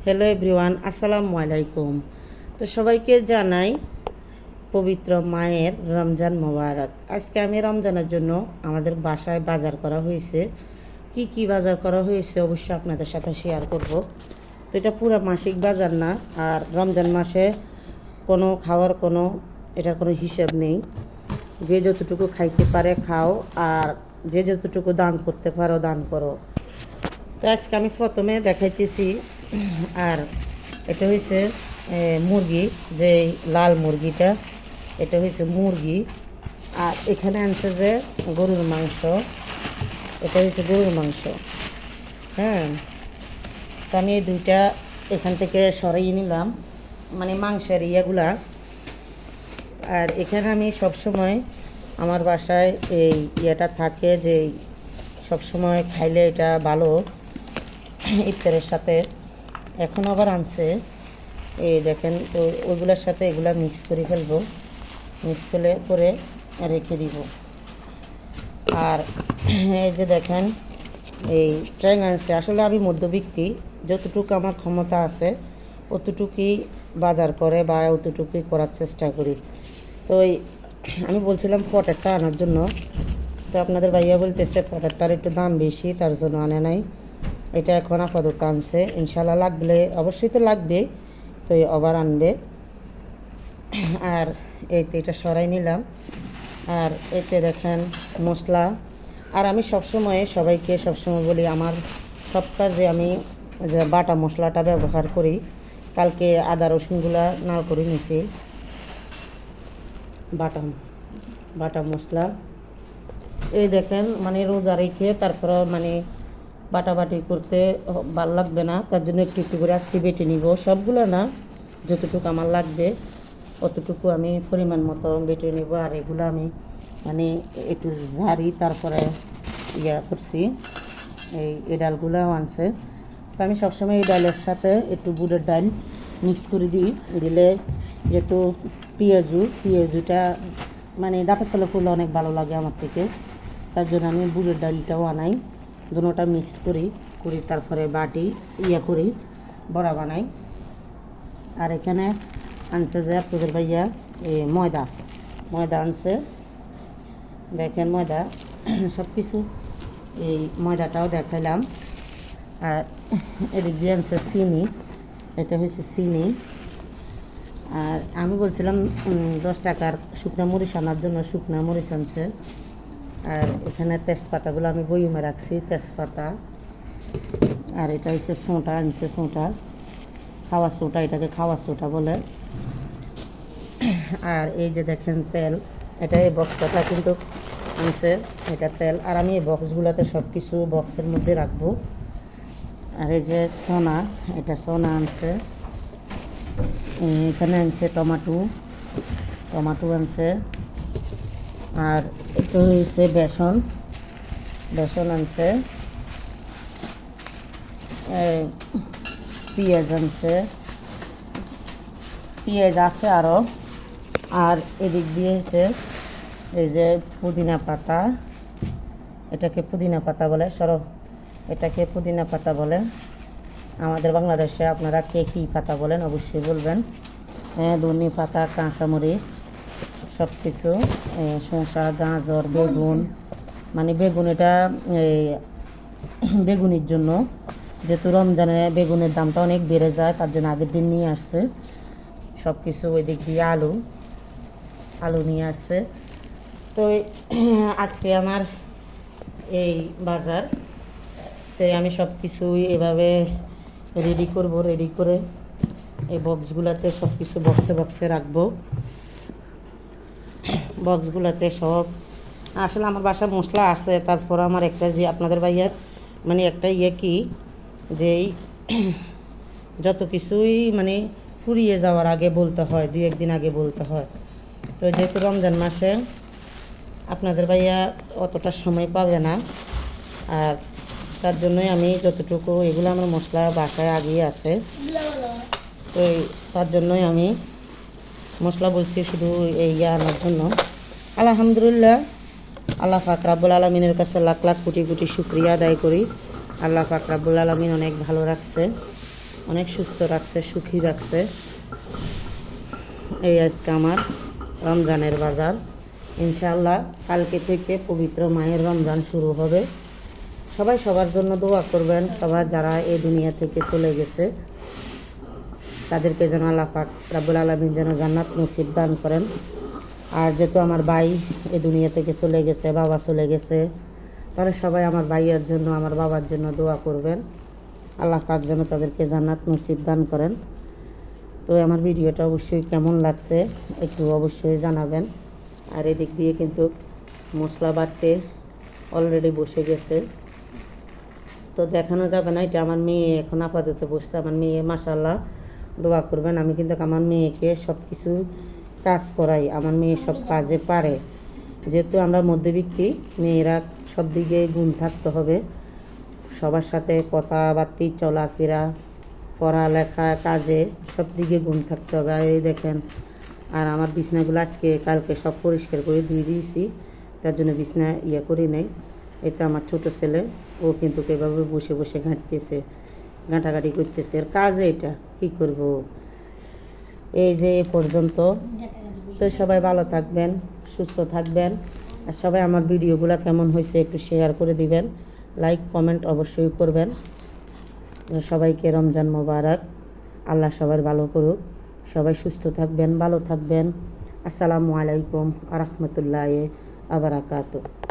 Hello everyone, আসসালামু আলাইকুম। তো সবাইকে জানাই পবিত্র মায়ের রমজান মোবারক। আজকে আমি রমজানের জন্য আমাদের বাসায় বাজার করা হয়েছে। কি কি বাজার করা হয়েছে অবশ্যই আপনাদের সাথে শেয়ার করব। তো এটা পুরো মাসিক বাজার না, আর রমজান মাসে কোনো খাওয়ার এটার কোনো হিসাব নেই। যে যতটুকু খাইতে পারে খাও, আর যে যতটুকু দান করতে পারো দান করো। তো আজকে আমি প্রথমে দেখাইতেছি। আর এটা হয়েছে মুরগি, যে লাল মুরগিটা, এটা হয়েছে মুরগি। আর এখানে আনছে যে গরুর মাংস, এটা হয়েছে গরুর মাংস। হ্যাঁ, তো আমি এই দুইটা এখান থেকে সরাইয়ে নিলাম, মানে মাংসের ইয়েগুলা। আর এখানে আমি সবসময় আমার বাসায় এই ইয়েটা থাকে যে সবসময় খাইলে এটা ভালো ইফতারের সাথে। এখন আবার আনছে, এই দেখেন, তো ওইগুলোর সাথে এগুলা মিক্স করে ফেলবো, মিক্স করে রেখে দিব। আর এই যে দেখেন, এই ট্যাং আনছে। আসলে আমি মধ্যবিত্তি, যতটুকু আমার ক্ষমতা আছে অতটুকুই বাজার করে বা অতটুকুই করার চেষ্টা করি। তো আমি বলছিলাম পটেরটা আনার জন্য, তো আপনাদের ভাইয়া বলতেছে পটেরটার একটু দাম বেশি, তার জন্য আনে নাই। এটা এখন আপাতত আনছে, ইনশাল্লাহ লাগলে অবশ্যই তো লাগবে, তো আবার আনবে। আর এটা সরাই নিলাম। আর এতে দেখেন মশলা। আর আমি সবাইকে সবসময় বলি, আমার সব কাজে আমি যে বাটা মশলাটা ব্যবহার করি। কালকে আদা রসুনগুলা নাল করে নিছি, বাটা মশলা। এই দেখেন, মানে রোজা রেখে তারপর মানে বাটাবাটি করতে ভালো লাগবে না, তার জন্য একটু একটু করে আজকে বেটে নিব। সবগুলো না, যতটুকু আমার লাগবে অতটুকু আমি পরিমাণ মতো বেটে নিব। আর এগুলো আমি মানে একটু ঝাড়ি তারপরে করছি। এই ডালগুলোও আনছে। তো আমি সবসময় এই ডালের সাথে একটু বুটের ডাল মিক্স করে দিলে যেহেতু পেঁয়াজুটা মানে ডাবের তলে পড়লে অনেক ভালো লাগে আমার থেকে, তার জন্য আমি বুটের ডালটাও আনাই। দুটোটা মিক্স করি তারপরে বাটি করি, বড়া বানাই। আর এখানে আনছে যে আপনাদের ভাইয়া ময়দা আনছে। দেখেন ময়দা সব কিছু, এই ময়দাটাও দেখাইলাম। আর এদিক দিয়ে আনছে চিনি, এটা হচ্ছে চিনি। আর আমি বলছিলাম 10 টাকার শুকনা মরিচ আনার জন্য, শুকনা মরিচ আনছে। আর এখানে তেজপাতাগুলো আমি বয়মে রাখছি, তেজপাতা। আর এটা হচ্ছে সোঁটা আনছে, খাওয়া সোঁটা, এটাকে খাওয়া সোঁটা বলে। আর এই যে দেখেন তেল, এটা এই বক্সটা কিন্তু আনছে, এটা তেল। আর আমি এই বক্সগুলোতে সব কিছু বক্সের মধ্যে রাখবো। আর এই যে চনা, এটা চনা আনছে। এখানে আনছে টমাটো আনছে। আর এটা হয়েছে বেসন আনছে। পেঁয়াজ আনছে, পেঁয়াজ আছে আরও। আর এদিক দিয়ে হচ্ছে এই যে পুদিনা পাতা, এটাকে পুদিনা পাতা বলে, এটাকে পুদিনা পাতা বলে। আমাদের বাংলাদেশে আপনারা কে কী পাতা বলেন অবশ্যই বলবেন। ধনে পাতা, কাঁচামরিচ, সব কিছু, শসা, গাজর, বেগুন। মানে বেগুন এটা বেগুনের জন্য, যেহেতু রমজানে বেগুনের দামটা অনেক বেড়ে যায়, তার জন্য আগের দিন নিয়ে আসছে সব কিছু। ওই দিক দিয়ে আলু নিয়ে আসছে। তো আজকে আমার এই বাজার, তো আমি সব কিছুই এভাবে রেডি করে এই বক্সগুলোতে সব কিছু বক্সে রাখবো। বক্সগুলোতে সব, আসলে আমার বাসায় মশলা আছে। তারপর আমার একটা যে আপনাদের ভাইয়ার মানে একটা কি যে যত কিছুই মানে ফুরিয়ে যাওয়ার আগে বলতে হয়, 2-1 দিন আগে বলতে হয়। তো যেহেতু রমজান মাসে আপনাদের ভাইয়া অতটা সময় পাবে না, আর তার জন্যই আমি যতটুকু, এগুলো আমার মশলা বাসায় আগেই আছে, তো তার জন্যই আমি মশলা বলছি শুধু এই আনার জন্য। আলহামদুলিল্লাহ, আল্লাহ পাক রাব্বুল আলামিনের কাছে লাখ লাখ কোটি কোটি শুকরিয়া আদায় করি। আল্লাহ পাক রাব্বুল আলামিন অনেক ভালো রাখছে। অনেক সুস্থ রাখছে, সুখী রাখছে। এই আজকে আমার রমজানের বাজার। ইনশাআল্লাহ কালকে থেকে পবিত্র মায়ের রমজান শুরু হবে। সবাই সবার জন্য দোয়া করবেন। সবার যারা এই দুনিয়া থেকে চলে গেছে তাদেরকে যেন আল্লাহ পাক রাব্বুল আলামিন যেন জান্নাত নসিব দান করেন। আর যেহেতু আমার ভাই এই দুনিয়া থেকে চলে গেছে, বাবা চলে গেছে, তাহলে সবাই আমার ভাইয়ের জন্য, আমার বাবার জন্য দোয়া করবেন। আল্লাহ পাক যেন তাদেরকে জান্নাত নসিব দান করেন। তো আমার ভিডিওটা অবশ্যই কেমন লাগছে একটু অবশ্যই জানাবেন। আর এদিক দিয়ে কিন্তু মশলা বাটতে অলরেডি বসে গেছে, তো দেখানো যাবে না। এটা আমার মেয়ে এখন আপাতত বসছে। আমার মেয়ে মাশাআল্লাহ দোয়া করবেন। আমি কিন্তু আমার মেয়েকে সব কিছু কাজ করাই, আমার মেয়ে সব কাজে পারে। যেহেতু আমরা মধ্যবিত্তি, মেয়েরা সব দিকে গুণ থাকতে হবে, সবার সাথে কথাবার্তি, চলাফেরা, পড়ালেখা, কাজে সব দিকে গুণ থাকতে হবে। আর এই দেখেন, আর আমার বিছনাগুলো আজকে কালকে সব পরিষ্কার করে ধুয়ে দিয়েছি, তার জন্য বিছনা করি নাই। এটা আমার ছোট ছেলে, ও কিন্তু এভাবে বসে বসে ঘাঁটতেছে, ঘাঁটাঘাঁটি করতেছে। এর কাজে এটা কী করব। এই যে এ পর্যন্ত। তো সবাই ভালো থাকবেন, সুস্থ থাকবেন। আর সবাই আমার ভিডিওগুলো কেমন হয়েছে একটু শেয়ার করে দিবেন, লাইক কমেন্ট অবশ্যই করবেন। সবাইকে রমজান মোবারক। আল্লাহ সবার ভালো করুক। সবাই সুস্থ থাকবেন, ভালো থাকবেন। আসসালামু আলাইকুম ওয়া রাহমাতুল্লাহি ওয়া বারাকাতুহু।